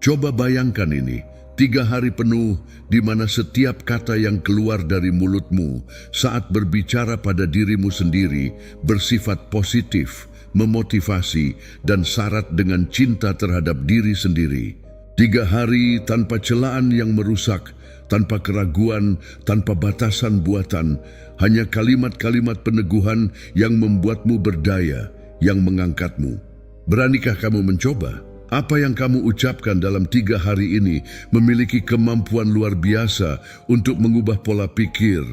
Coba bayangkan ini, 3 hari penuh di mana setiap kata yang keluar dari mulutmu saat berbicara pada dirimu sendiri bersifat positif, memotivasi, dan syarat dengan cinta terhadap diri sendiri. 3 hari tanpa celaan yang merusak, tanpa keraguan, tanpa batasan buatan, hanya kalimat-kalimat peneguhan yang membuatmu berdaya, yang mengangkatmu. Beranikah kamu mencoba? Apa yang kamu ucapkan dalam 3 hari ini memiliki kemampuan luar biasa untuk mengubah pola pikir,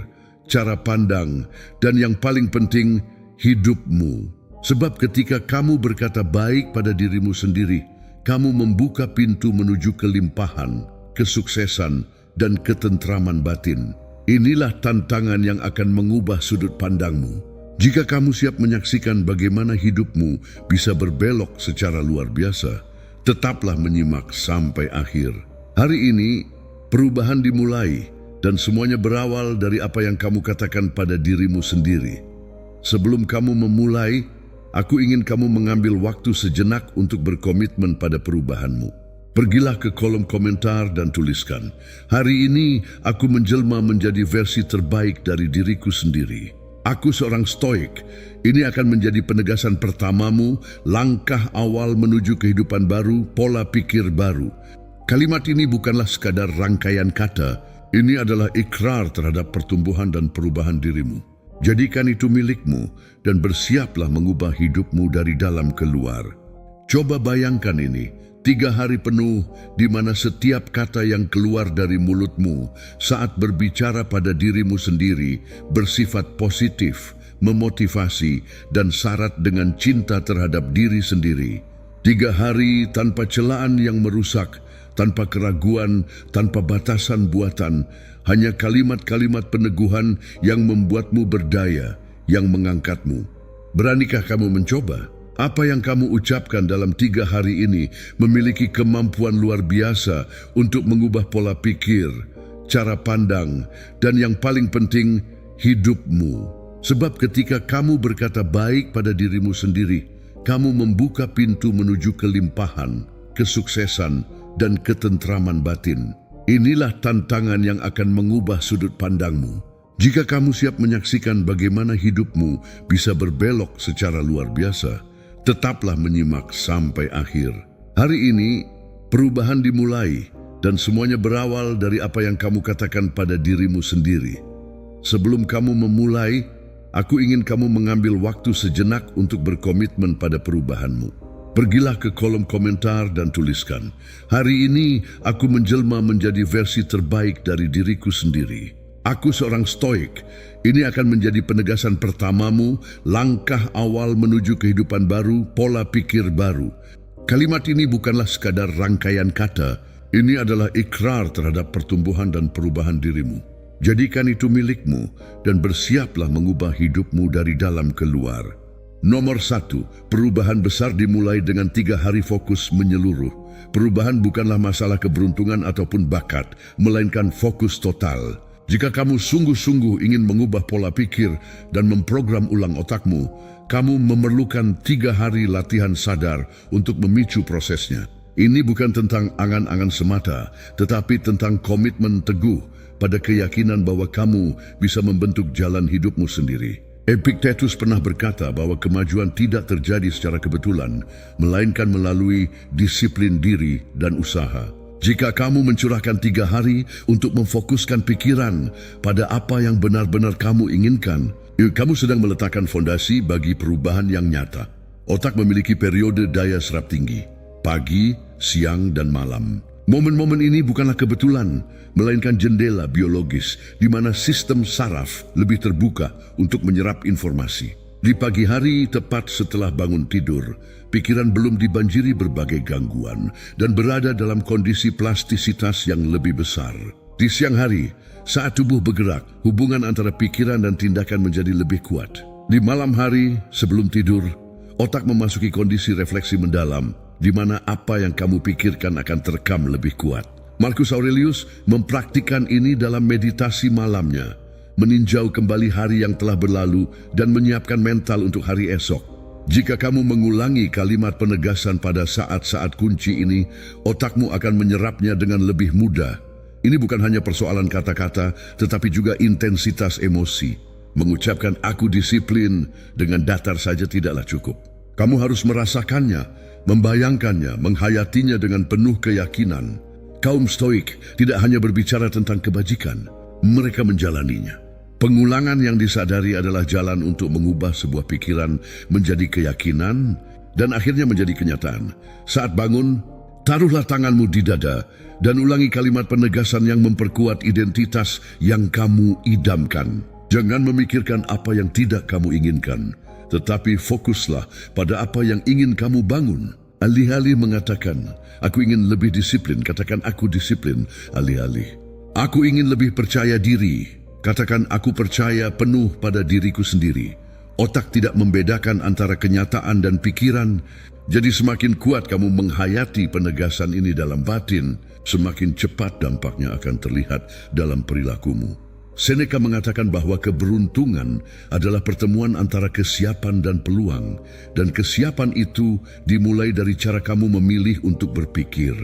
cara pandang, dan yang paling penting, hidupmu. Sebab ketika kamu berkata baik pada dirimu sendiri, kamu membuka pintu menuju kelimpahan, kesuksesan, dan ketentraman batin. Inilah tantangan yang akan mengubah sudut pandangmu. Jika kamu siap menyaksikan bagaimana hidupmu bisa berbelok secara luar biasa, tetaplah menyimak sampai akhir. Hari ini, perubahan dimulai dan semuanya berawal dari apa yang kamu katakan pada dirimu sendiri. Sebelum kamu memulai, aku ingin kamu mengambil waktu sejenak untuk berkomitmen pada perubahanmu. Pergilah ke kolom komentar dan tuliskan, "Hari ini aku menjelma menjadi versi terbaik dari diriku sendiri. Aku seorang stoik." Ini akan menjadi penegasan pertamamu, langkah awal menuju kehidupan baru, pola pikir baru. Kalimat ini bukanlah sekadar rangkaian kata, ini adalah ikrar terhadap pertumbuhan dan perubahan dirimu. Jadikan itu milikmu dan bersiaplah mengubah hidupmu dari dalam ke luar. Coba bayangkan ini, 3 hari penuh di mana setiap kata yang keluar dari mulutmu saat berbicara pada dirimu sendiri bersifat positif, memotivasi, dan syarat dengan cinta terhadap diri sendiri. 3 hari tanpa celaan yang merusak, tanpa keraguan, tanpa batasan buatan, hanya kalimat-kalimat peneguhan yang membuatmu berdaya, yang mengangkatmu. Beranikah kamu mencoba? Apa yang kamu ucapkan dalam 3 hari ini memiliki kemampuan luar biasa untuk mengubah pola pikir, cara pandang, dan yang paling penting, hidupmu. Sebab ketika kamu berkata baik pada dirimu sendiri, kamu membuka pintu menuju kelimpahan, kesuksesan, dan ketentraman batin. Inilah tantangan yang akan mengubah sudut pandangmu. Jika kamu siap menyaksikan bagaimana hidupmu bisa berbelok secara luar biasa, tetaplah menyimak sampai akhir. Hari ini, perubahan dimulai dan semuanya berawal dari apa yang kamu katakan pada dirimu sendiri. Sebelum kamu memulai, aku ingin kamu mengambil waktu sejenak untuk berkomitmen pada perubahanmu. Pergilah ke kolom komentar dan tuliskan, "Hari ini aku menjelma menjadi versi terbaik dari diriku sendiri. Aku seorang stoik." Ini akan menjadi penegasan pertamamu, langkah awal menuju kehidupan baru, pola pikir baru. Kalimat ini bukanlah sekadar rangkaian kata, ini adalah ikrar terhadap pertumbuhan dan perubahan dirimu. Jadikan itu milikmu dan bersiaplah mengubah hidupmu dari dalam ke luar. Nomor 1, perubahan besar dimulai dengan 3 hari fokus menyeluruh. Perubahan bukanlah masalah keberuntungan ataupun bakat, melainkan fokus total. Jika kamu sungguh-sungguh ingin mengubah pola pikir dan memprogram ulang otakmu, kamu memerlukan 3 hari latihan sadar untuk memicu prosesnya. Ini bukan tentang angan-angan semata, tetapi tentang komitmen teguh pada keyakinan bahwa kamu bisa membentuk jalan hidupmu sendiri. Epictetus pernah berkata bahwa kemajuan tidak terjadi secara kebetulan, melainkan melalui disiplin diri dan usaha. Jika kamu mencurahkan 3 hari untuk memfokuskan pikiran pada apa yang benar-benar kamu inginkan, kamu sedang meletakkan fondasi bagi perubahan yang nyata. Otak memiliki periode daya serap tinggi, pagi, siang, dan malam. Momen-momen ini bukanlah kebetulan, melainkan jendela biologis di mana sistem saraf lebih terbuka untuk menyerap informasi. Di pagi hari, tepat setelah bangun tidur, pikiran belum dibanjiri berbagai gangguan dan berada dalam kondisi plastisitas yang lebih besar. Di siang hari, saat tubuh bergerak, hubungan antara pikiran dan tindakan menjadi lebih kuat. Di malam hari, sebelum tidur, otak memasuki kondisi refleksi mendalam, di mana apa yang kamu pikirkan akan terekam lebih kuat. Marcus Aurelius mempraktikkan ini dalam meditasi malamnya, meninjau kembali hari yang telah berlalu dan menyiapkan mental untuk hari esok. Jika kamu mengulangi kalimat penegasan pada saat-saat kunci ini, otakmu akan menyerapnya dengan lebih mudah. Ini bukan hanya persoalan kata-kata, tetapi juga intensitas emosi. Mengucapkan "aku disiplin" dengan datar saja tidaklah cukup. Kamu harus merasakannya, membayangkannya, menghayatinya dengan penuh keyakinan. Kaum Stoik tidak hanya berbicara tentang kebajikan, mereka menjalaninya. Pengulangan yang disadari adalah jalan untuk mengubah sebuah pikiran menjadi keyakinan dan akhirnya menjadi kenyataan. Saat bangun, taruhlah tanganmu di dada dan ulangi kalimat penegasan yang memperkuat identitas yang kamu idamkan. Jangan memikirkan apa yang tidak kamu inginkan, tetapi fokuslah pada apa yang ingin kamu bangun. Alih-alih mengatakan, "Aku ingin lebih disiplin," katakan "aku disiplin." Alih-alih, "Aku ingin lebih percaya diri," katakan "aku percaya penuh pada diriku sendiri." Otak tidak membedakan antara kenyataan dan pikiran, jadi semakin kuat kamu menghayati penegasan ini dalam batin, semakin cepat dampaknya akan terlihat dalam perilakumu. Seneca mengatakan bahwa keberuntungan adalah pertemuan antara kesiapan dan peluang, dan kesiapan itu dimulai dari cara kamu memilih untuk berpikir.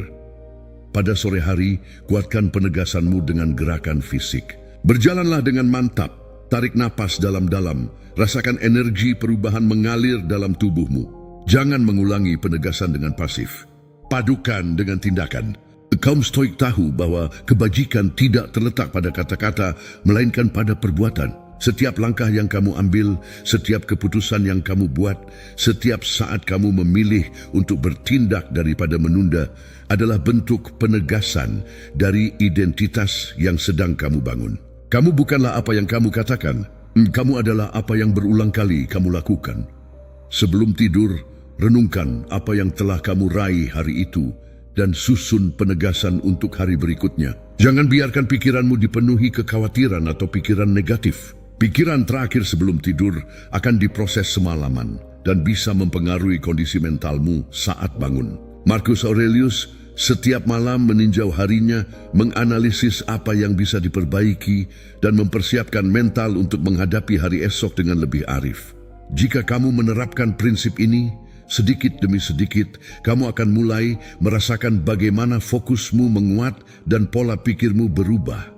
Pada sore hari, kuatkan penegasanmu dengan gerakan fisik. Berjalanlah dengan mantap, tarik napas dalam-dalam, rasakan energi perubahan mengalir dalam tubuhmu. Jangan mengulangi penegasan dengan pasif. Padukan dengan tindakan. Kaum Stoik tahu bahwa kebajikan tidak terletak pada kata-kata, melainkan pada perbuatan. Setiap langkah yang kamu ambil, setiap keputusan yang kamu buat, setiap saat kamu memilih untuk bertindak daripada menunda adalah bentuk penegasan dari identitas yang sedang kamu bangun. Kamu bukanlah apa yang kamu katakan, kamu adalah apa yang berulang kali kamu lakukan. Sebelum tidur, renungkan apa yang telah kamu raih hari itu dan susun penegasan untuk hari berikutnya. Jangan biarkan pikiranmu dipenuhi kekhawatiran atau pikiran negatif. Pikiran terakhir sebelum tidur akan diproses semalaman dan bisa mempengaruhi kondisi mentalmu saat bangun. Marcus Aurelius setiap malam meninjau harinya, menganalisis apa yang bisa diperbaiki dan mempersiapkan mental untuk menghadapi hari esok dengan lebih arif. Jika kamu menerapkan prinsip ini, sedikit demi sedikit, kamu akan mulai merasakan bagaimana fokusmu menguat dan pola pikirmu berubah.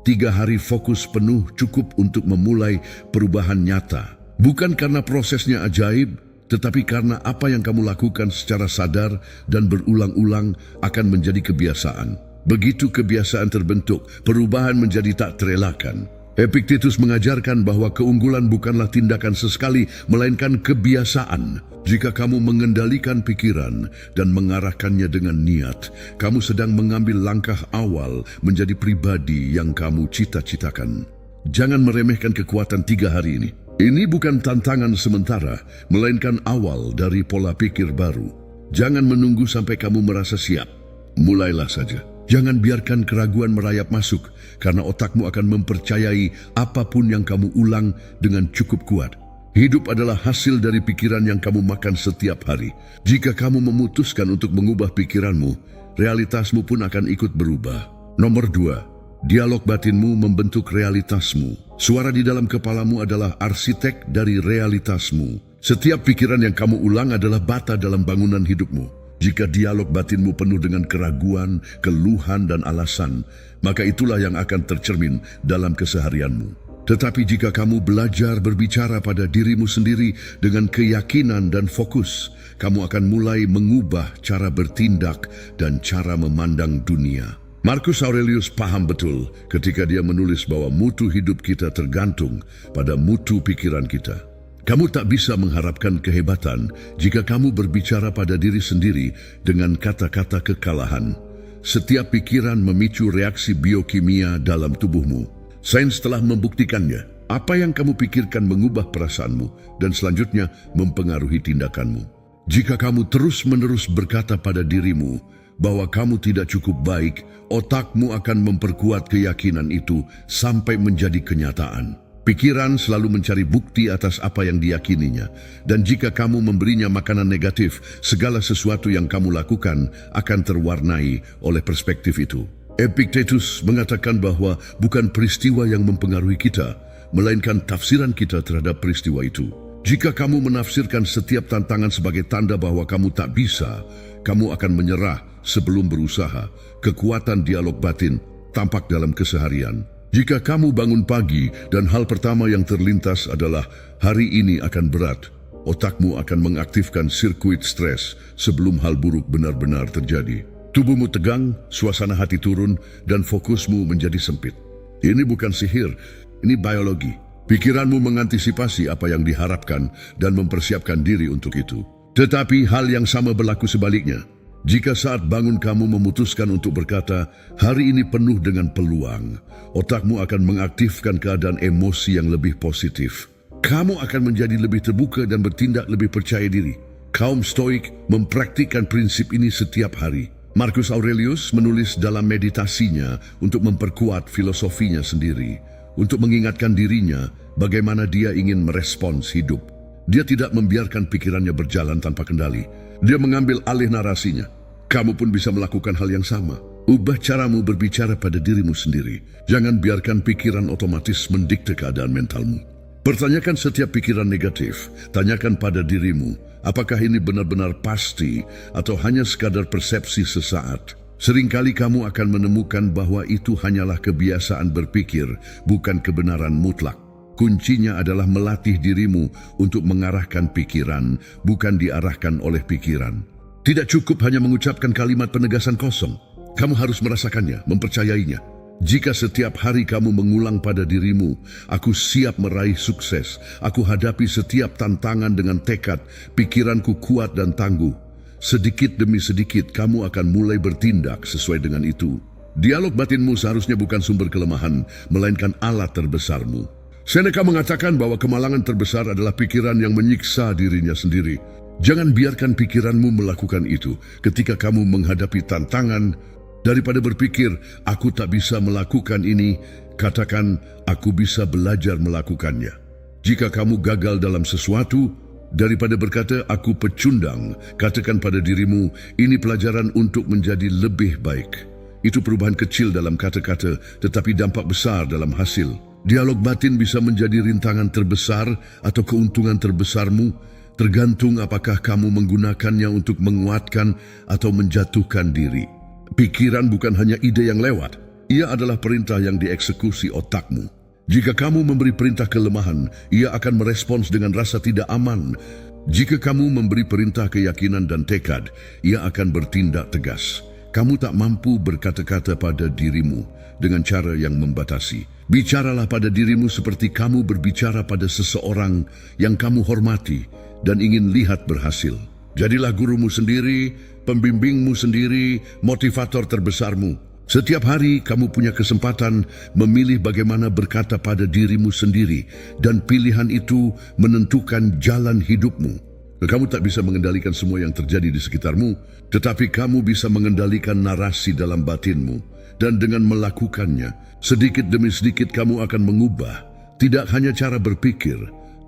3 hari fokus penuh cukup untuk memulai perubahan nyata. Bukan karena prosesnya ajaib, tetapi karena apa yang kamu lakukan secara sadar dan berulang-ulang akan menjadi kebiasaan. Begitu kebiasaan terbentuk, perubahan menjadi tak terelakkan. Epictetus mengajarkan bahwa keunggulan bukanlah tindakan sesekali, melainkan kebiasaan. Jika kamu mengendalikan pikiran dan mengarahkannya dengan niat, kamu sedang mengambil langkah awal menjadi pribadi yang kamu cita-citakan. Jangan meremehkan kekuatan 3 hari ini. Ini bukan tantangan sementara, melainkan awal dari pola pikir baru. Jangan menunggu sampai kamu merasa siap. Mulailah saja. Jangan biarkan keraguan merayap masuk, karena otakmu akan mempercayai apapun yang kamu ulang dengan cukup kuat. Hidup adalah hasil dari pikiran yang kamu makan setiap hari. Jika kamu memutuskan untuk mengubah pikiranmu, realitasmu pun akan ikut berubah. Nomor 2, dialog batinmu membentuk realitasmu. Suara di dalam kepalamu adalah arsitek dari realitasmu. Setiap pikiran yang kamu ulang adalah bata dalam bangunan hidupmu. Jika dialog batinmu penuh dengan keraguan, keluhan, dan alasan, maka itulah yang akan tercermin dalam keseharianmu. Tetapi jika kamu belajar berbicara pada dirimu sendiri dengan keyakinan dan fokus, kamu akan mulai mengubah cara bertindak dan cara memandang dunia. Marcus Aurelius paham betul ketika dia menulis bahwa mutu hidup kita tergantung pada mutu pikiran kita. Kamu tak bisa mengharapkan kehebatan jika kamu berbicara pada diri sendiri dengan kata-kata kekalahan. Setiap pikiran memicu reaksi biokimia dalam tubuhmu. Sains telah membuktikannya. Apa yang kamu pikirkan mengubah perasaanmu dan selanjutnya mempengaruhi tindakanmu. Jika kamu terus-menerus berkata pada dirimu bahwa kamu tidak cukup baik, otakmu akan memperkuat keyakinan itu sampai menjadi kenyataan. Pikiran selalu mencari bukti atas apa yang diyakininya, dan jika kamu memberinya makanan negatif, segala sesuatu yang kamu lakukan akan terwarnai oleh perspektif itu. Epictetus mengatakan bahwa bukan peristiwa yang mempengaruhi kita, melainkan tafsiran kita terhadap peristiwa itu. Jika kamu menafsirkan setiap tantangan sebagai tanda bahwa kamu tak bisa, kamu akan menyerah sebelum berusaha. Kekuatan dialog batin tampak dalam keseharian. Jika kamu bangun pagi dan hal pertama yang terlintas adalah hari ini akan berat, otakmu akan mengaktifkan sirkuit stres sebelum hal buruk benar-benar terjadi. Tubuhmu tegang, suasana hati turun, dan fokusmu menjadi sempit. Ini bukan sihir, ini biologi. Pikiranmu mengantisipasi apa yang diharapkan dan mempersiapkan diri untuk itu. Tetapi hal yang sama berlaku sebaliknya. Jika saat bangun kamu memutuskan untuk berkata, hari ini penuh dengan peluang, otakmu akan mengaktifkan keadaan emosi yang lebih positif. Kamu akan menjadi lebih terbuka dan bertindak lebih percaya diri. Kaum Stoik mempraktikkan prinsip ini setiap hari. Marcus Aurelius menulis dalam meditasinya untuk memperkuat filosofinya sendiri, untuk mengingatkan dirinya bagaimana dia ingin merespons hidup. Dia tidak membiarkan pikirannya berjalan tanpa kendali. Dia mengambil alih narasinya. Kamu pun bisa melakukan hal yang sama. Ubah caramu berbicara pada dirimu sendiri. Jangan biarkan pikiran otomatis mendikte keadaan mentalmu. Pertanyakan setiap pikiran negatif. Tanyakan pada dirimu, apakah ini benar-benar pasti atau hanya sekadar persepsi sesaat? Seringkali kamu akan menemukan bahwa itu hanyalah kebiasaan berpikir, bukan kebenaran mutlak. Kuncinya adalah melatih dirimu untuk mengarahkan pikiran, bukan diarahkan oleh pikiran. Tidak cukup hanya mengucapkan kalimat penegasan kosong. Kamu harus merasakannya, mempercayainya. Jika setiap hari kamu mengulang pada dirimu, aku siap meraih sukses, aku hadapi setiap tantangan dengan tekad, pikiranku kuat dan tangguh. Sedikit demi sedikit kamu akan mulai bertindak sesuai dengan itu. Dialog batinmu seharusnya bukan sumber kelemahan, melainkan alat terbesarmu. Seneca mengatakan bahwa kemalangan terbesar adalah pikiran yang menyiksa dirinya sendiri. Jangan biarkan pikiranmu melakukan itu ketika kamu menghadapi tantangan. Daripada berpikir, aku tak bisa melakukan ini, katakan, aku bisa belajar melakukannya. Jika kamu gagal dalam sesuatu, daripada berkata, aku pecundang, katakan pada dirimu, ini pelajaran untuk menjadi lebih baik. Itu perubahan kecil dalam kata-kata, tetapi dampak besar dalam hasil. Dialog batin bisa menjadi rintangan terbesar atau keuntungan terbesarmu, tergantung apakah kamu menggunakannya untuk menguatkan atau menjatuhkan diri. Pikiran bukan hanya ide yang lewat, ia adalah perintah yang dieksekusi otakmu. Jika kamu memberi perintah kelemahan, ia akan merespons dengan rasa tidak aman. Jika kamu memberi perintah keyakinan dan tekad, ia akan bertindak tegas. Kamu tak mampu berkata-kata pada dirimu dengan cara yang membatasi. Bicaralah pada dirimu seperti kamu berbicara pada seseorang yang kamu hormati dan ingin lihat berhasil. Jadilah gurumu sendiri, pembimbingmu sendiri, motivator terbesarmu. Setiap hari kamu punya kesempatan memilih bagaimana berkata pada dirimu sendiri, dan pilihan itu menentukan jalan hidupmu. Kamu tak bisa mengendalikan semua yang terjadi di sekitarmu, tetapi kamu bisa mengendalikan narasi dalam batinmu. Dan dengan melakukannya, sedikit demi sedikit kamu akan mengubah tidak hanya cara berpikir,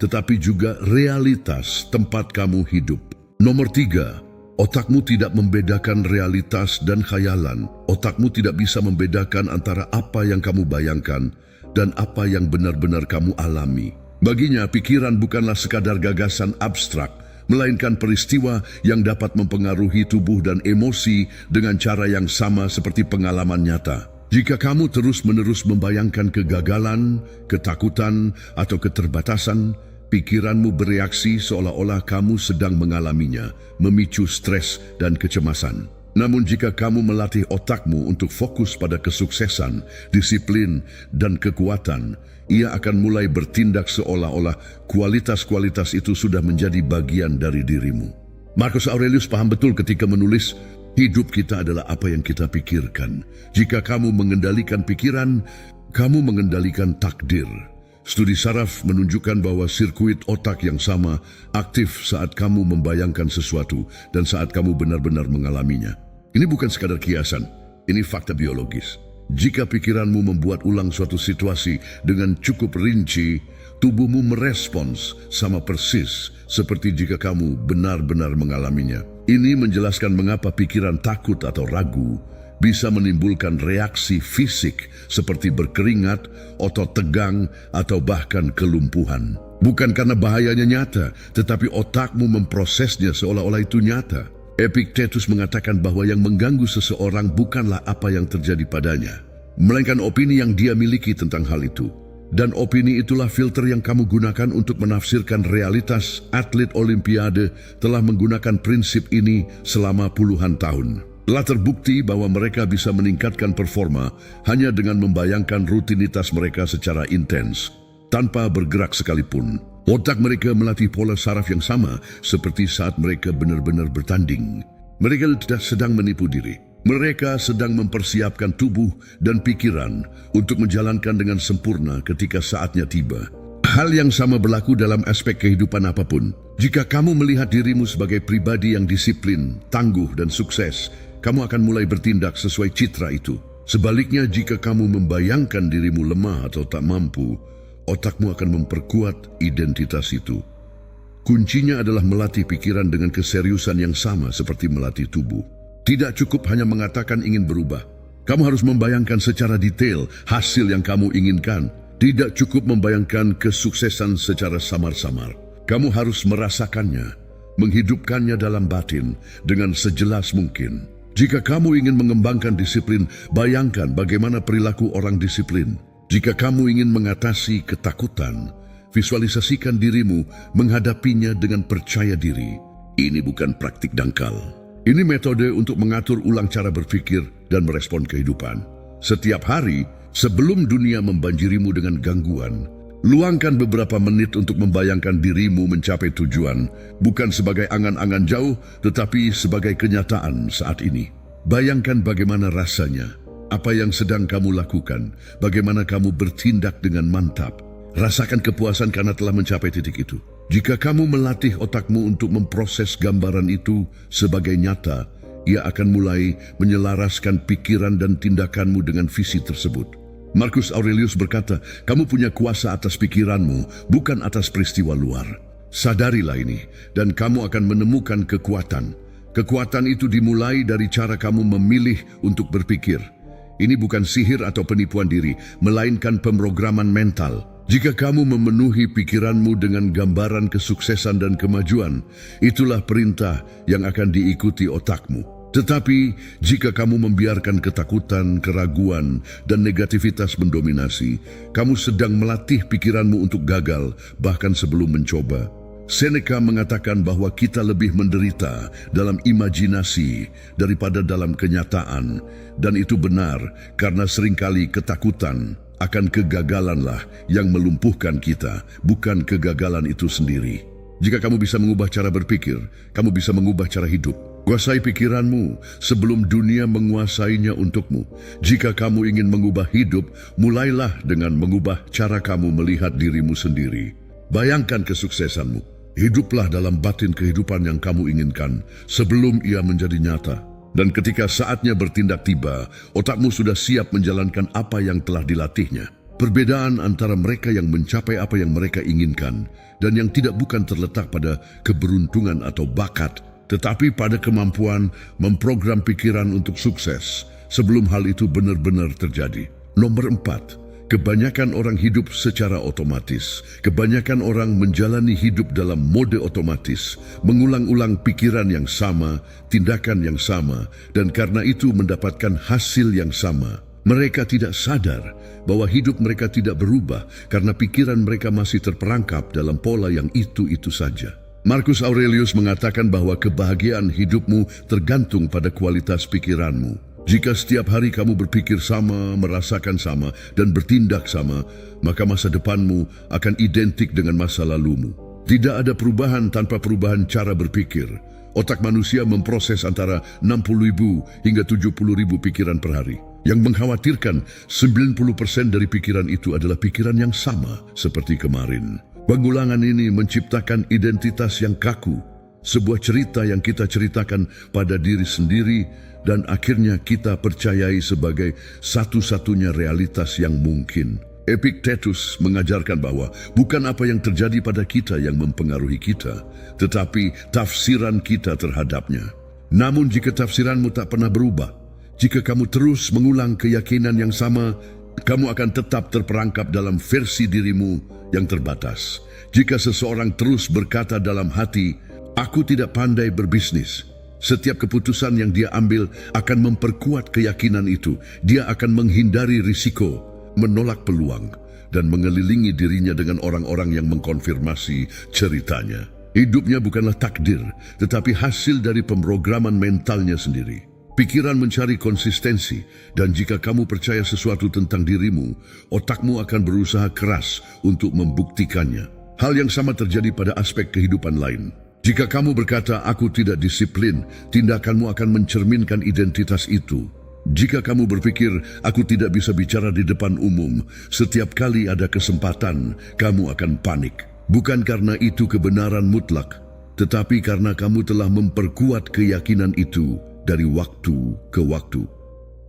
tetapi juga realitas tempat kamu hidup. Nomor 3, otakmu tidak membedakan realitas dan khayalan. Otakmu tidak bisa membedakan antara apa yang kamu bayangkan dan apa yang benar-benar kamu alami. Baginya, pikiran bukanlah sekadar gagasan abstrak, melainkan peristiwa yang dapat mempengaruhi tubuh dan emosi dengan cara yang sama seperti pengalaman nyata. Jika kamu terus-menerus membayangkan kegagalan, ketakutan, atau keterbatasan, pikiranmu bereaksi seolah-olah kamu sedang mengalaminya, memicu stres dan kecemasan. Namun jika kamu melatih otakmu untuk fokus pada kesuksesan, disiplin, dan kekuatan, ia akan mulai bertindak seolah-olah kualitas-kualitas itu sudah menjadi bagian dari dirimu. Marcus Aurelius paham betul ketika menulis, hidup kita adalah apa yang kita pikirkan. Jika kamu mengendalikan pikiran, kamu mengendalikan takdir. Studi saraf menunjukkan bahwa sirkuit otak yang sama aktif saat kamu membayangkan sesuatu dan saat kamu benar-benar mengalaminya. Ini bukan sekadar kiasan, ini fakta biologis. Jika pikiranmu membuat ulang suatu situasi dengan cukup rinci, tubuhmu merespons sama persis seperti jika kamu benar-benar mengalaminya. Ini menjelaskan mengapa pikiran takut atau ragu bisa menimbulkan reaksi fisik seperti berkeringat, otot tegang, atau bahkan kelumpuhan. Bukan karena bahayanya nyata, tetapi otakmu memprosesnya seolah-olah itu nyata. Epictetus mengatakan bahwa yang mengganggu seseorang bukanlah apa yang terjadi padanya, melainkan opini yang dia miliki tentang hal itu. Dan opini itulah filter yang kamu gunakan untuk menafsirkan realitas. Atlet Olimpiade telah menggunakan prinsip ini selama puluhan tahun. Telah terbukti bahwa mereka bisa meningkatkan performa hanya dengan membayangkan rutinitas mereka secara intens, tanpa bergerak sekalipun. Otak mereka melatih pola saraf yang sama seperti saat mereka benar-benar bertanding. Mereka tidak sedang menipu diri. Mereka sedang mempersiapkan tubuh dan pikiran untuk menjalankan dengan sempurna ketika saatnya tiba. Hal yang sama berlaku dalam aspek kehidupan apapun. Jika kamu melihat dirimu sebagai pribadi yang disiplin, tangguh, dan sukses, kamu akan mulai bertindak sesuai citra itu. Sebaliknya, jika kamu membayangkan dirimu lemah atau tak mampu, otakmu akan memperkuat identitas itu. Kuncinya adalah melatih pikiran dengan keseriusan yang sama seperti melatih tubuh. Tidak cukup hanya mengatakan ingin berubah. Kamu harus membayangkan secara detail hasil yang kamu inginkan. Tidak cukup membayangkan kesuksesan secara samar-samar. Kamu harus merasakannya, menghidupkannya dalam batin dengan sejelas mungkin. Jika kamu ingin mengembangkan disiplin, bayangkan bagaimana perilaku orang disiplin. Jika kamu ingin mengatasi ketakutan, visualisasikan dirimu menghadapinya dengan percaya diri. Ini bukan praktik dangkal. Ini metode untuk mengatur ulang cara berpikir dan merespon kehidupan. Setiap hari, sebelum dunia membanjirimu dengan gangguan, luangkan beberapa menit untuk membayangkan dirimu mencapai tujuan, bukan sebagai angan-angan jauh, tetapi sebagai kenyataan saat ini. Bayangkan bagaimana rasanya, apa yang sedang kamu lakukan, bagaimana kamu bertindak dengan mantap. Rasakan kepuasan karena telah mencapai titik itu. Jika kamu melatih otakmu untuk memproses gambaran itu sebagai nyata, ia akan mulai menyelaraskan pikiran dan tindakanmu dengan visi tersebut. Marcus Aurelius berkata, kamu punya kuasa atas pikiranmu, bukan atas peristiwa luar. Sadarilah ini, dan kamu akan menemukan kekuatan. Kekuatan itu dimulai dari cara kamu memilih untuk berpikir. Ini bukan sihir atau penipuan diri, melainkan pemrograman mental. Jika kamu memenuhi pikiranmu dengan gambaran kesuksesan dan kemajuan, itulah perintah yang akan diikuti otakmu. Tetapi, jika kamu membiarkan ketakutan, keraguan, dan negativitas mendominasi, kamu sedang melatih pikiranmu untuk gagal, bahkan sebelum mencoba. Seneca mengatakan bahwa kita lebih menderita dalam imajinasi daripada dalam kenyataan, dan itu benar karena seringkali ketakutan akan kegagalanlah yang melumpuhkan kita, bukan kegagalan itu sendiri. Jika kamu bisa mengubah cara berpikir, kamu bisa mengubah cara hidup. Kuasai pikiranmu sebelum dunia menguasainya untukmu. Jika kamu ingin mengubah hidup, mulailah dengan mengubah cara kamu melihat dirimu sendiri. Bayangkan kesuksesanmu. Hiduplah dalam batin kehidupan yang kamu inginkan sebelum ia menjadi nyata. Dan ketika saatnya bertindak tiba, otakmu sudah siap menjalankan apa yang telah dilatihnya. Perbedaan antara mereka yang mencapai apa yang mereka inginkan dan yang tidak bukan terletak pada keberuntungan atau bakat, tetapi pada kemampuan memprogram pikiran untuk sukses sebelum hal itu benar-benar terjadi. Nomor 4. Kebanyakan orang hidup secara otomatis. Kebanyakan orang menjalani hidup dalam mode otomatis, mengulang-ulang pikiran yang sama, tindakan yang sama, dan karena itu mendapatkan hasil yang sama. Mereka tidak sadar bahwa hidup mereka tidak berubah karena pikiran mereka masih terperangkap dalam pola yang itu-itu saja. Marcus Aurelius mengatakan bahwa kebahagiaan hidupmu tergantung pada kualitas pikiranmu. Jika setiap hari kamu berpikir sama, merasakan sama, dan bertindak sama, maka masa depanmu akan identik dengan masa lalumu. Tidak ada perubahan tanpa perubahan cara berpikir. Otak manusia memproses antara 60.000 hingga 70.000 pikiran per hari. Yang mengkhawatirkan, 90% dari pikiran itu adalah pikiran yang sama seperti kemarin. Pengulangan ini menciptakan identitas yang kaku, sebuah cerita yang kita ceritakan pada diri sendiri, dan akhirnya kita percayai sebagai satu-satunya realitas yang mungkin. Epictetus mengajarkan bahwa bukan apa yang terjadi pada kita yang mempengaruhi kita, tetapi tafsiran kita terhadapnya. Namun jika tafsiranmu tak pernah berubah, jika kamu terus mengulang keyakinan yang sama, kamu akan tetap terperangkap dalam versi dirimu yang terbatas. Jika seseorang terus berkata dalam hati, "Aku tidak pandai berbisnis," setiap keputusan yang dia ambil akan memperkuat keyakinan itu. Dia akan menghindari risiko, menolak peluang, dan mengelilingi dirinya dengan orang-orang yang mengkonfirmasi ceritanya. Hidupnya bukanlah takdir, tetapi hasil dari pemrograman mentalnya sendiri. Pikiran mencari konsistensi, dan jika kamu percaya sesuatu tentang dirimu, otakmu akan berusaha keras untuk membuktikannya. Hal yang sama terjadi pada aspek kehidupan lain. Jika kamu berkata, "Aku tidak disiplin," tindakanmu akan mencerminkan identitas itu. Jika kamu berpikir, "Aku tidak bisa bicara di depan umum," setiap kali ada kesempatan, kamu akan panik. Bukan karena itu kebenaran mutlak, tetapi karena kamu telah memperkuat keyakinan itu dari waktu ke waktu.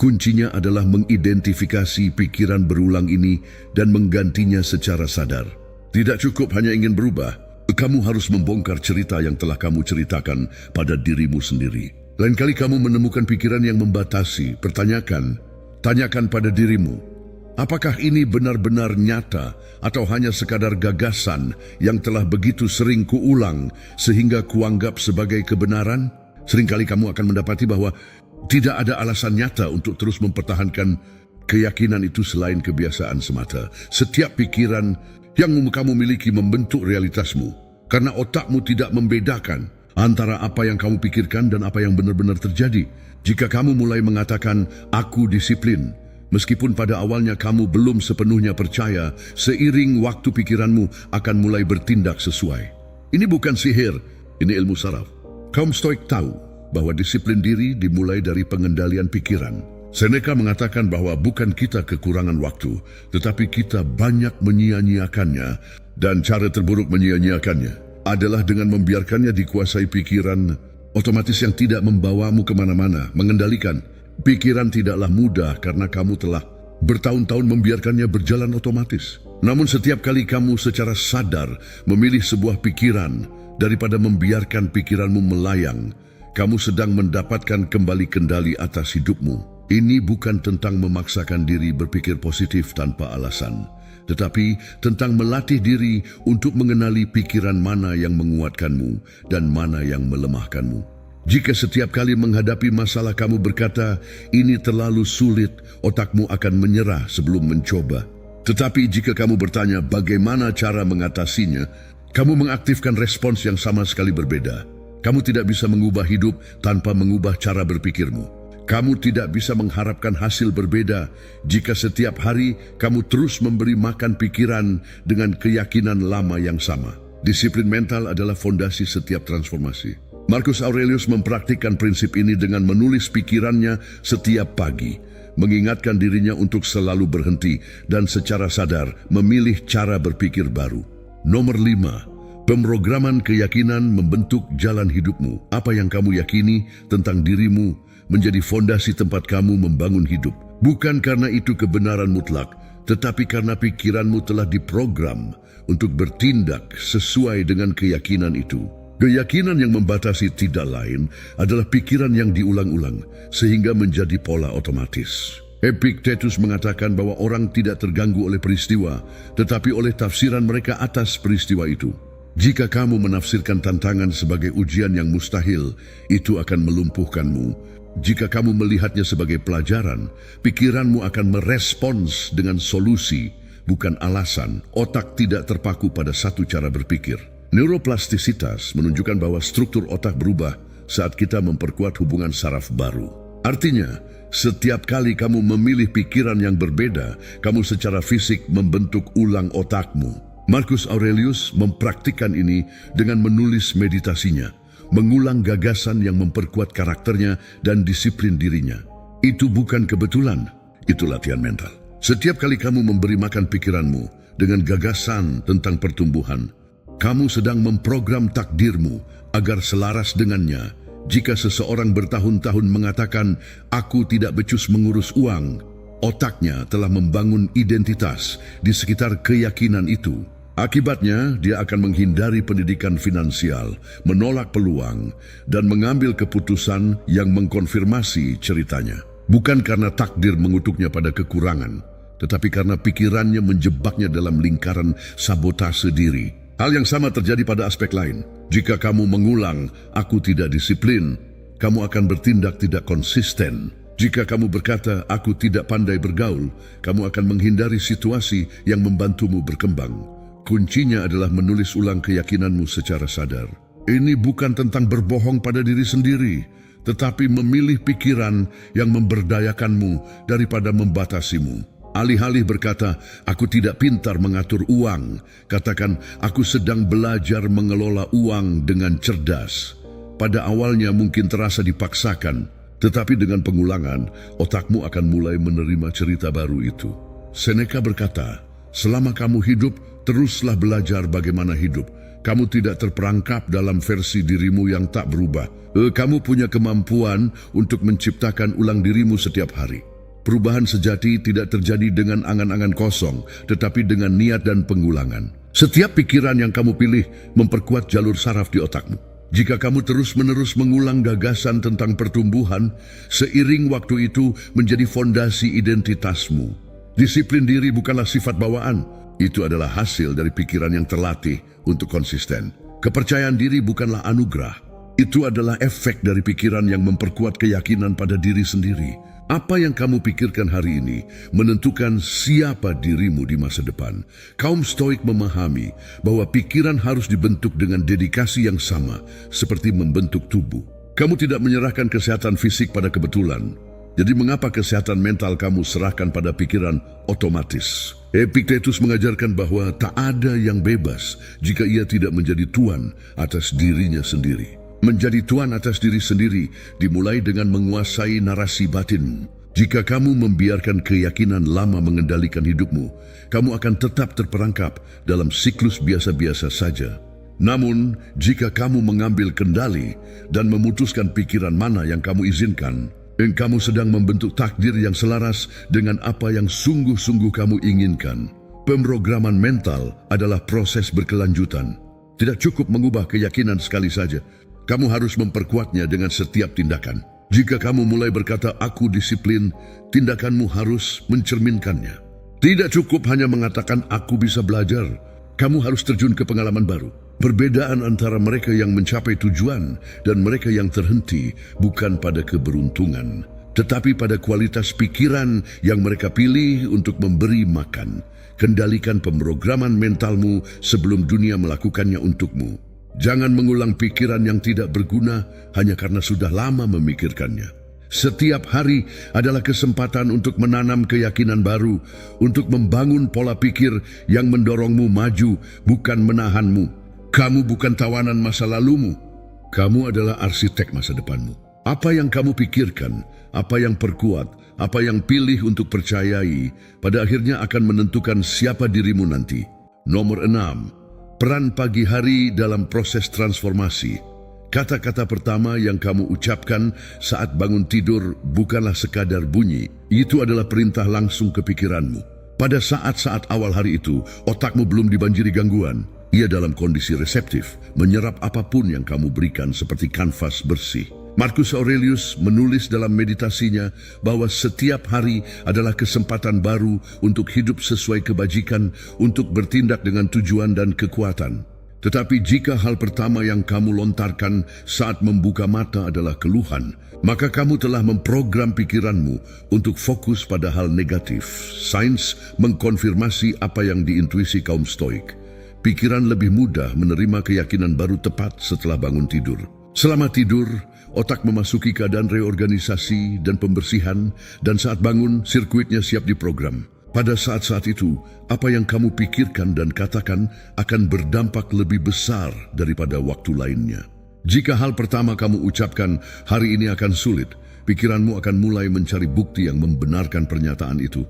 Kuncinya adalah mengidentifikasi pikiran berulang ini dan menggantinya secara sadar. Tidak cukup hanya ingin berubah, kamu harus membongkar cerita yang telah kamu ceritakan pada dirimu sendiri. Lain kali kamu menemukan pikiran yang membatasi, tanyakan pada dirimu, apakah ini benar-benar nyata atau hanya sekadar gagasan yang telah begitu sering kuulang sehingga kuanggap sebagai kebenaran? Seringkali kamu akan mendapati bahwa tidak ada alasan nyata untuk terus mempertahankan keyakinan itu selain kebiasaan semata. Setiap pikiran yang kamu miliki membentuk realitasmu, karena otakmu tidak membedakan antara apa yang kamu pikirkan dan apa yang benar-benar terjadi. Jika kamu mulai mengatakan, "Aku disiplin," meskipun pada awalnya kamu belum sepenuhnya percaya, seiring waktu pikiranmu akan mulai bertindak sesuai. Ini bukan sihir, ini ilmu saraf. Kaum Stoik tahu bahwa disiplin diri dimulai dari pengendalian pikiran. Seneca mengatakan bahwa bukan kita kekurangan waktu, tetapi kita banyak menyia-nyiakannya, dan cara terburuk menyia-nyiakannya adalah dengan membiarkannya dikuasai pikiran otomatis yang tidak membawamu kemana-mana. Mengendalikan pikiran tidaklah mudah karena kamu telah bertahun-tahun membiarkannya berjalan otomatis. Namun setiap kali kamu secara sadar memilih sebuah pikiran, daripada membiarkan pikiranmu melayang, kamu sedang mendapatkan kembali kendali atas hidupmu. Ini bukan tentang memaksakan diri berpikir positif tanpa alasan, tetapi tentang melatih diri untuk mengenali pikiran mana yang menguatkanmu dan mana yang melemahkanmu. Jika setiap kali menghadapi masalah kamu berkata, "Ini terlalu sulit," otakmu akan menyerah sebelum mencoba. Tetapi jika kamu bertanya bagaimana cara mengatasinya, kamu mengaktifkan respons yang sama sekali berbeda. Kamu tidak bisa mengubah hidup tanpa mengubah cara berpikirmu. Kamu tidak bisa mengharapkan hasil berbeda jika setiap hari kamu terus memberi makan pikiran dengan keyakinan lama yang sama. Disiplin mental adalah fondasi setiap transformasi. Marcus Aurelius mempraktikkan prinsip ini dengan menulis pikirannya setiap pagi, mengingatkan dirinya untuk selalu berhenti dan secara sadar memilih cara berpikir baru. Nomor 5, pemrograman keyakinan membentuk jalan hidupmu. Apa yang kamu yakini tentang dirimu menjadi fondasi tempat kamu membangun hidup. Bukan karena itu kebenaran mutlak, tetapi karena pikiranmu telah diprogram untuk bertindak sesuai dengan keyakinan itu. Keyakinan yang membatasi tidak lain adalah pikiran yang diulang-ulang, sehingga menjadi pola otomatis. Epictetus mengatakan bahwa orang tidak terganggu oleh peristiwa, tetapi oleh tafsiran mereka atas peristiwa itu. Jika kamu menafsirkan tantangan sebagai ujian yang mustahil, itu akan melumpuhkanmu. Jika kamu melihatnya sebagai pelajaran, pikiranmu akan merespons dengan solusi, bukan alasan. Otak tidak terpaku pada satu cara berpikir. Neuroplastisitas menunjukkan bahwa struktur otak berubah saat kita memperkuat hubungan saraf baru. Artinya, setiap kali kamu memilih pikiran yang berbeda, kamu secara fisik membentuk ulang otakmu. Marcus Aurelius mempraktikkan ini dengan menulis meditasinya, mengulang gagasan yang memperkuat karakternya dan disiplin dirinya. Itu bukan kebetulan, itu latihan mental. Setiap kali kamu memberi makan pikiranmu dengan gagasan tentang pertumbuhan, kamu sedang memprogram takdirmu agar selaras dengannya. Jika seseorang bertahun-tahun mengatakan, "Aku tidak becus mengurus uang," otaknya telah membangun identitas di sekitar keyakinan itu. Akibatnya, dia akan menghindari pendidikan finansial, menolak peluang, dan mengambil keputusan yang mengkonfirmasi ceritanya. Bukan karena takdir mengutuknya pada kekurangan, tetapi karena pikirannya menjebaknya dalam lingkaran sabotase diri. Hal yang sama terjadi pada aspek lain. Jika kamu mengulang, "Aku tidak disiplin," kamu akan bertindak tidak konsisten. Jika kamu berkata, "Aku tidak pandai bergaul," kamu akan menghindari situasi yang membantumu berkembang. Kuncinya adalah menulis ulang keyakinanmu secara sadar. Ini bukan tentang berbohong pada diri sendiri, tetapi memilih pikiran yang memberdayakanmu daripada membatasimu. Alih-alih berkata, "Aku tidak pintar mengatur uang," katakan, "Aku sedang belajar mengelola uang dengan cerdas." Pada awalnya mungkin terasa dipaksakan, tetapi dengan pengulangan, otakmu akan mulai menerima cerita baru itu. Seneca berkata, "Selama kamu hidup, teruslah belajar bagaimana hidup. Kamu tidak terperangkap dalam versi dirimu yang tak berubah. Kamu punya kemampuan untuk menciptakan ulang dirimu setiap hari." Perubahan sejati tidak terjadi dengan angan-angan kosong, tetapi dengan niat dan pengulangan. Setiap pikiran yang kamu pilih memperkuat jalur saraf di otakmu. Jika kamu terus-menerus mengulang gagasan tentang pertumbuhan, seiring waktu itu menjadi fondasi identitasmu. Disiplin diri bukanlah sifat bawaan, itu adalah hasil dari pikiran yang terlatih untuk konsisten. Kepercayaan diri bukanlah anugerah, itu adalah efek dari pikiran yang memperkuat keyakinan pada diri sendiri. Apa yang kamu pikirkan hari ini menentukan siapa dirimu di masa depan. Kaum Stoik memahami bahwa pikiran harus dibentuk dengan dedikasi yang sama seperti membentuk tubuh. Kamu tidak menyerahkan kesehatan fisik pada kebetulan. Jadi mengapa kesehatan mental kamu serahkan pada pikiran otomatis? Epictetus mengajarkan bahwa tak ada yang bebas jika ia tidak menjadi tuan atas dirinya sendiri. Menjadi tuan atas diri sendiri dimulai dengan menguasai narasi batinmu. Jika kamu membiarkan keyakinan lama mengendalikan hidupmu, kamu akan tetap terperangkap dalam siklus biasa-biasa saja. Namun, jika kamu mengambil kendali dan memutuskan pikiran mana yang kamu izinkan, kamu sedang membentuk takdir yang selaras dengan apa yang sungguh-sungguh kamu inginkan. Pemrograman mental adalah proses berkelanjutan. Tidak cukup mengubah keyakinan sekali saja. Kamu harus memperkuatnya dengan setiap tindakan. Jika kamu mulai berkata, "Aku disiplin," tindakanmu harus mencerminkannya. Tidak cukup hanya mengatakan, "Aku bisa belajar." Kamu harus terjun ke pengalaman baru. Perbedaan antara mereka yang mencapai tujuan dan mereka yang terhenti bukan pada keberuntungan, tetapi pada kualitas pikiran yang mereka pilih untuk memberi makan. Kendalikan pemrograman mentalmu sebelum dunia melakukannya untukmu. Jangan mengulang pikiran yang tidak berguna hanya karena sudah lama memikirkannya. Setiap hari adalah kesempatan untuk menanam keyakinan baru, untuk membangun pola pikir yang mendorongmu maju, bukan menahanmu. Kamu bukan tawanan masa lalumu. Kamu adalah arsitek masa depanmu. Apa yang kamu pikirkan, apa yang perkuat, apa yang pilih untuk percayai, pada akhirnya akan menentukan siapa dirimu nanti. Nomor 6. Peran pagi hari dalam proses transformasi. Kata-kata pertama yang kamu ucapkan saat bangun tidur bukanlah sekadar bunyi. Itu adalah perintah langsung ke pikiranmu. Pada saat-saat awal hari itu, otakmu belum dibanjiri gangguan. Ia dalam kondisi reseptif, menyerap apapun yang kamu berikan seperti kanvas bersih. Marcus Aurelius menulis dalam meditasinya bahwa setiap hari adalah kesempatan baru untuk hidup sesuai kebajikan, untuk bertindak dengan tujuan dan kekuatan. Tetapi jika hal pertama yang kamu lontarkan saat membuka mata adalah keluhan, maka kamu telah memprogram pikiranmu untuk fokus pada hal negatif. Sains mengkonfirmasi apa yang diintuisi kaum Stoik. Pikiran lebih mudah menerima keyakinan baru tepat setelah bangun tidur. Selama tidur, otak memasuki keadaan reorganisasi dan pembersihan, dan saat bangun, sirkuitnya siap diprogram. Pada saat-saat itu, apa yang kamu pikirkan dan katakan akan berdampak lebih besar daripada waktu lainnya. Jika hal pertama kamu ucapkan, "Hari ini akan sulit," pikiranmu akan mulai mencari bukti yang membenarkan pernyataan itu.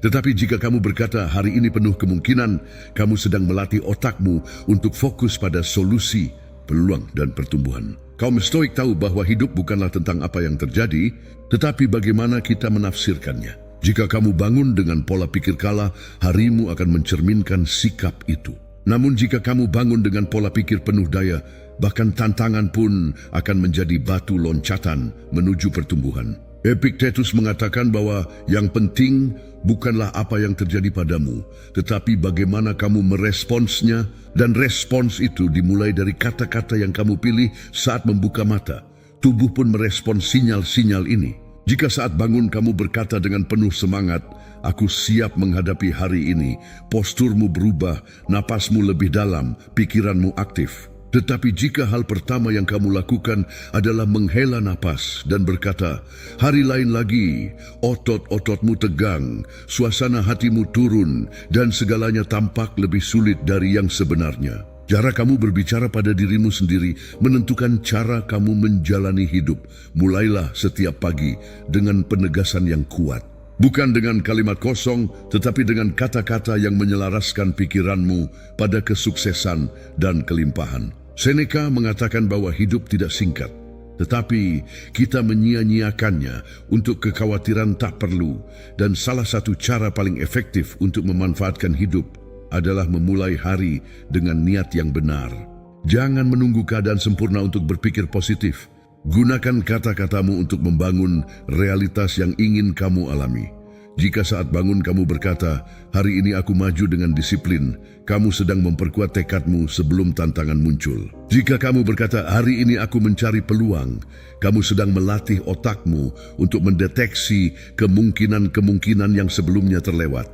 Tetapi jika kamu berkata, "Hari ini penuh kemungkinan," kamu sedang melatih otakmu untuk fokus pada solusi, peluang, dan pertumbuhan. Kaum Stoik tahu bahwa hidup bukanlah tentang apa yang terjadi, tetapi bagaimana kita menafsirkannya. Jika kamu bangun dengan pola pikir kalah, harimu akan mencerminkan sikap itu. Namun jika kamu bangun dengan pola pikir penuh daya, bahkan tantangan pun akan menjadi batu loncatan menuju pertumbuhan. Epictetus mengatakan bahwa yang penting bukanlah apa yang terjadi padamu, tetapi bagaimana kamu meresponsnya, dan respons itu dimulai dari kata-kata yang kamu pilih saat membuka mata. Tubuh pun merespons sinyal-sinyal ini. Jika saat bangun kamu berkata dengan penuh semangat, "Aku siap menghadapi hari ini," posturmu berubah, napasmu lebih dalam, pikiranmu aktif. Tetapi jika hal pertama yang kamu lakukan adalah menghela napas dan berkata, "Hari lain lagi," otot-ototmu tegang, suasana hatimu turun, dan segalanya tampak lebih sulit dari yang sebenarnya. Cara kamu berbicara pada dirimu sendiri menentukan cara kamu menjalani hidup. Mulailah setiap pagi dengan penegasan yang kuat. Bukan dengan kalimat kosong, tetapi dengan kata-kata yang menyelaraskan pikiranmu pada kesuksesan dan kelimpahan. Seneca mengatakan bahwa hidup tidak singkat, tetapi kita menyia-nyiakannya untuk kekhawatiran tak perlu, dan salah satu cara paling efektif untuk memanfaatkan hidup adalah memulai hari dengan niat yang benar. Jangan menunggu keadaan sempurna untuk berpikir positif. Gunakan kata-katamu untuk membangun realitas yang ingin kamu alami. Jika saat bangun kamu berkata, "Hari ini aku maju dengan disiplin," kamu sedang memperkuat tekadmu sebelum tantangan muncul. Jika kamu berkata, "Hari ini aku mencari peluang," kamu sedang melatih otakmu untuk mendeteksi kemungkinan-kemungkinan yang sebelumnya terlewat.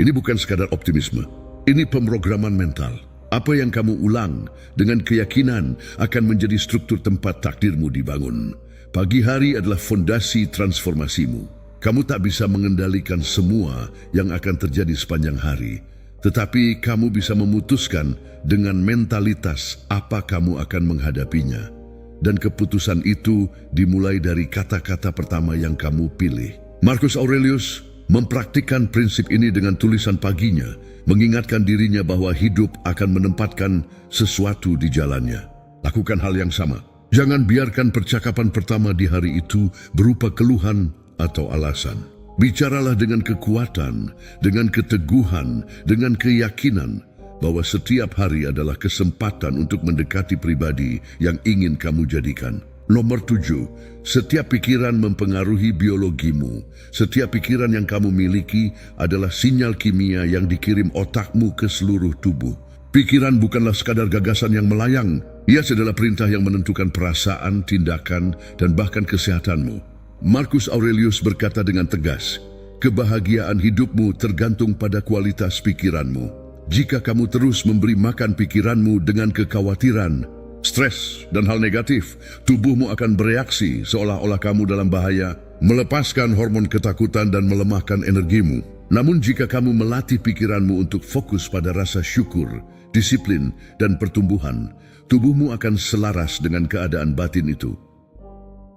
Ini bukan sekadar optimisme, ini pemrograman mental. Apa yang kamu ulang dengan keyakinan akan menjadi struktur tempat takdirmu dibangun. Pagi hari adalah fondasi transformasimu. Kamu tak bisa mengendalikan semua yang akan terjadi sepanjang hari, tetapi kamu bisa memutuskan dengan mentalitas apa kamu akan menghadapinya. Dan keputusan itu dimulai dari kata-kata pertama yang kamu pilih. Marcus Aurelius mempraktikkan prinsip ini dengan tulisan paginya, mengingatkan dirinya bahwa hidup akan menempatkan sesuatu di jalannya. Lakukan hal yang sama. Jangan biarkan percakapan pertama di hari itu berupa keluhan atau alasan. Bicaralah dengan kekuatan, dengan keteguhan, dengan keyakinan bahwa setiap hari adalah kesempatan untuk mendekati pribadi yang ingin kamu jadikan. Nomor 7, setiap pikiran mempengaruhi biologimu. Setiap pikiran yang kamu miliki adalah sinyal kimia yang dikirim otakmu ke seluruh tubuh. Pikiran bukanlah sekadar gagasan yang melayang. Ia adalah perintah yang menentukan perasaan, tindakan, dan bahkan kesehatanmu. Marcus Aurelius berkata dengan tegas, "Kebahagiaan hidupmu tergantung pada kualitas pikiranmu." Jika kamu terus memberi makan pikiranmu dengan kekhawatiran, stres, dan hal negatif, tubuhmu akan bereaksi seolah-olah kamu dalam bahaya, melepaskan hormon ketakutan dan melemahkan energimu. Namun jika kamu melatih pikiranmu untuk fokus pada rasa syukur, disiplin, dan pertumbuhan, tubuhmu akan selaras dengan keadaan batin itu.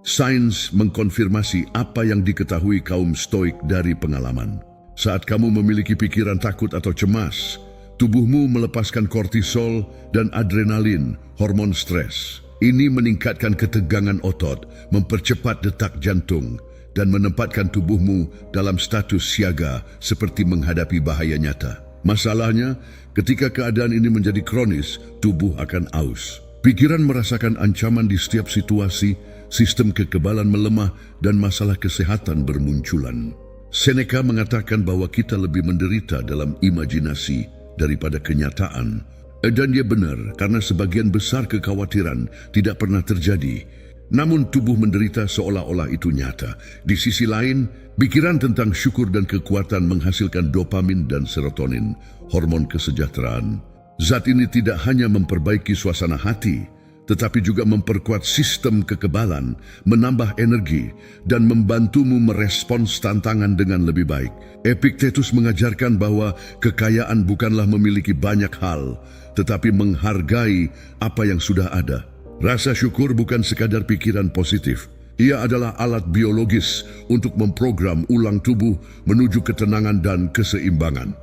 Sains mengkonfirmasi apa yang diketahui kaum Stoik dari pengalaman. Saat kamu memiliki pikiran takut atau cemas, tubuhmu melepaskan kortisol dan adrenalin, hormon stres. Ini meningkatkan ketegangan otot, mempercepat detak jantung, dan menempatkan tubuhmu dalam status siaga seperti menghadapi bahaya nyata. Masalahnya, ketika keadaan ini menjadi kronis, tubuh akan aus. Pikiran merasakan ancaman di setiap situasi, sistem kekebalan melemah, dan masalah kesehatan bermunculan. Seneca mengatakan bahwa kita lebih menderita dalam imajinasi daripada kenyataan. Dan dia benar, karena sebagian besar kekhawatiran tidak pernah terjadi. Namun tubuh menderita seolah-olah itu nyata. Di sisi lain, pikiran tentang syukur dan kekuatan menghasilkan dopamin dan serotonin, hormon kesejahteraan. Zat ini tidak hanya memperbaiki suasana hati, tetapi juga memperkuat sistem kekebalan, menambah energi, dan membantumu merespons tantangan dengan lebih baik. Epictetus mengajarkan bahwa kekayaan bukanlah memiliki banyak hal, tetapi menghargai apa yang sudah ada. Rasa syukur bukan sekadar pikiran positif. Ia adalah alat biologis untuk memprogram ulang tubuh menuju ketenangan dan keseimbangan.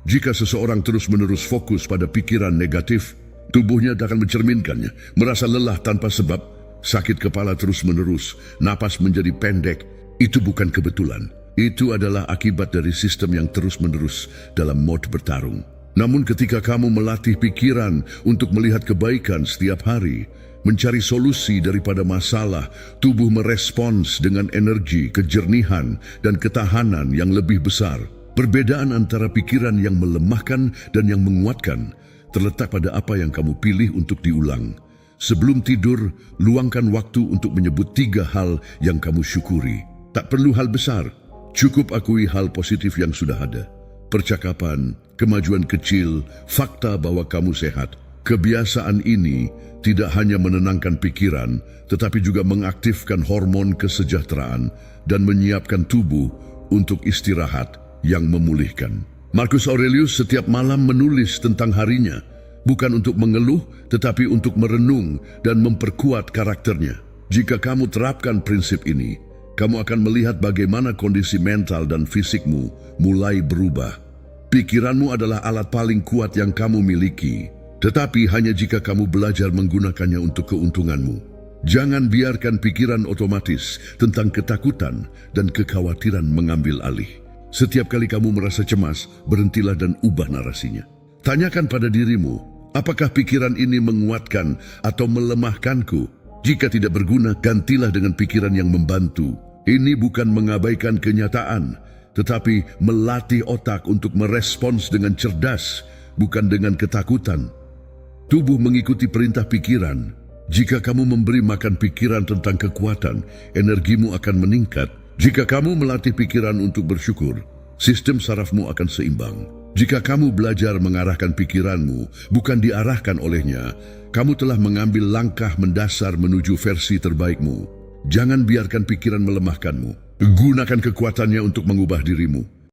Jika seseorang terus-menerus fokus pada pikiran negatif, tubuhnya akan mencerminkannya, merasa lelah tanpa sebab, sakit kepala terus-menerus, napas menjadi pendek. Itu bukan kebetulan. Itu adalah akibat dari sistem yang terus-menerus dalam mode bertarung. Namun ketika kamu melatih pikiran untuk melihat kebaikan setiap hari, mencari solusi daripada masalah, tubuh merespons dengan energi, kejernihan, dan ketahanan yang lebih besar. Perbedaan antara pikiran yang melemahkan dan yang menguatkan terletak pada apa yang kamu pilih untuk diulang. Sebelum tidur, luangkan waktu untuk menyebut 3 hal yang kamu syukuri. Tak perlu hal besar, cukup akui hal positif yang sudah ada. Percakapan, kemajuan kecil, fakta bahwa kamu sehat. Kebiasaan ini tidak hanya menenangkan pikiran, tetapi juga mengaktifkan hormon kesejahteraan dan menyiapkan tubuh untuk istirahat yang memulihkan. Marcus Aurelius setiap malam menulis tentang harinya, bukan untuk mengeluh, tetapi untuk merenung dan memperkuat karakternya. Jika kamu terapkan prinsip ini, kamu akan melihat bagaimana kondisi mental dan fisikmu mulai berubah. Pikiranmu adalah alat paling kuat yang kamu miliki, tetapi hanya jika kamu belajar menggunakannya untuk keuntunganmu. Jangan biarkan pikiran otomatis tentang ketakutan dan kekhawatiran mengambil alih. Setiap kali kamu merasa cemas, berhentilah dan ubah narasinya. Tanyakan pada dirimu, apakah pikiran ini menguatkan atau melemahkanku? Jika tidak berguna, gantilah dengan pikiran yang membantu. Ini bukan mengabaikan kenyataan, tetapi melatih otak untuk merespons dengan cerdas, bukan dengan ketakutan. Tubuh mengikuti perintah pikiran. Jika kamu memberi makan pikiran tentang kekuatan, energimu akan meningkat. Jika kamu melatih pikiran untuk bersyukur, sistem sarafmu akan seimbang. Jika kamu belajar mengarahkan pikiranmu, bukan diarahkan olehnya, kamu telah mengambil langkah mendasar menuju versi terbaikmu. Jangan biarkan pikiran melemahkanmu. Gunakan kekuatannya untuk mengubah dirimu.